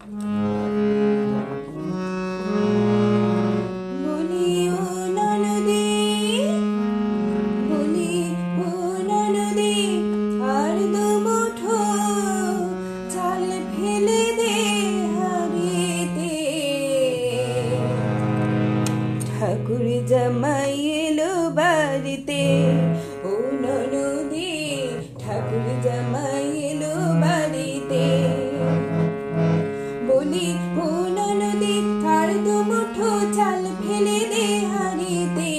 বলি ও ননদী, বলি ও ননদী, আর দুমুঠো চাল ফেলে দে হাঁড়িতে। ঠাকুর জামাই এলো বাড়িতে, ও ননদী ঠাকুর জামাই এলো বাড়িতে। বলি ও ননদী, আর দুমুঠো চাল ফেলে দে হাঁড়িতে।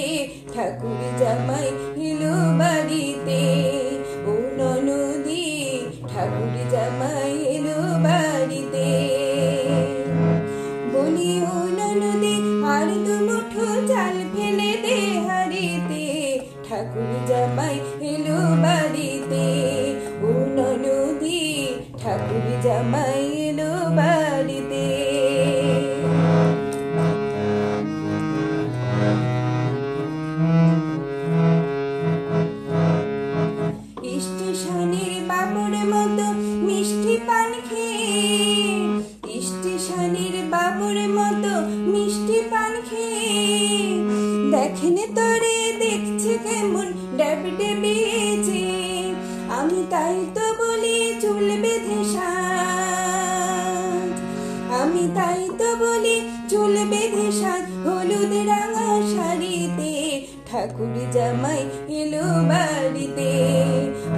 ঠাকুর জামাই এলো বাড়িতে, ও ননদী ঠাকুর জামাই এলো বাড়িতে। বলি ও ননদী, আর দুমুঠো চাল ফেলে দে হাঁড়িতে। ঠাকুর জামাই এলো বাড়িতে, ও ননদী ঠাকুর জামাই এলো বাড়িতে। স্টেশনের বাবুর মতো মিষ্টি পান খেয়ে, স্টেশনের বাবুর মতো মিষ্টি পান খেয়ে, দেখেন তোরে দেখছে কেমন ড্যাব ডেবেছে। আমি তাই তো বলি চুল বেঁধে সাজ, আমি তাই তো বলি চুল বেঁধে সাজ, হলুদ রাঙা শাড়িতে। ঠাকুর জামাই এলো বাড়িতে,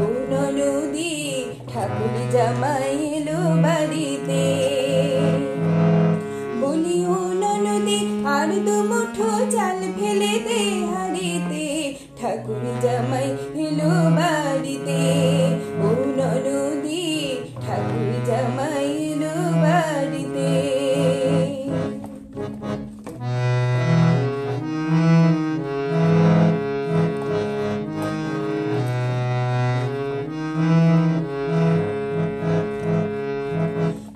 ও ননদী ঠাকুর জামাই এলো বাড়িতে। বলি ও ননদী, আর দুমুঠো চাল ফেলে দে হাঁড়িতে। ঠাকুর জামাই এলো বাড়িতে, ও ননদী ঠাকুর জামাই এলো বাড়িতে।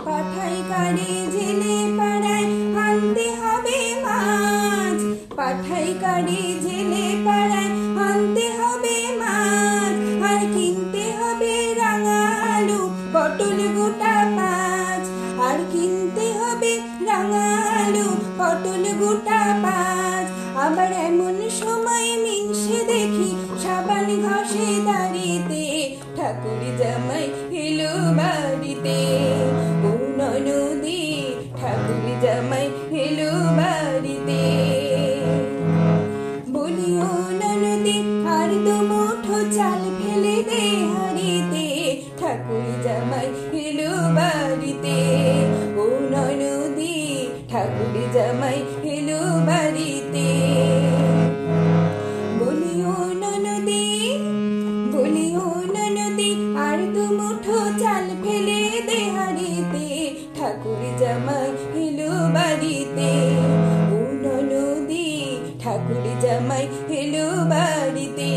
পাঠাই কারে জেলে পাড়ায় আনতে হবে মাছ, পাঠাই কারে জেলে পাড়ায় আনতে হবে মাছ। আর কিনতে হবে রাঙা আলু পটল গোটা পাঁচ, আর কিনতে হবে রাঙা আলু পটল গোটা পাঁচ। আবার এমন সময় মিনসে দেখি সাবান ঘষে দাঁড়িতে। ঠাকুর জামাই এলো বাড়িতে, ও ননদী ঠাকুর জামাই এলো বাড়িতে। বলি ও ননদী, আর দুমুঠো চাল ফেলে দে হাঁড়িতে। ঠাকুর জামাই এলো বাড়িতে, ও ননদী ঠাকুর জামাই এলো বাড়িতে। বলি ও ননদী, বলি ও ননদী, আর দুমুঠো চাল ফেলে দে হাঁড়িতে। ঠাকুর জামাই এলো বাড়িতে, ও ননদী ঠাকুর জামাই এলো বাড়িতে।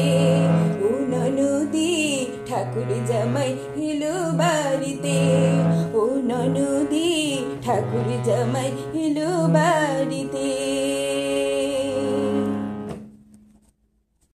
ও ননদী ঠাকুর জামাই এলো বাড়িতে, ও ননদী ঠাকুর জামাই এলো বাড়িতে।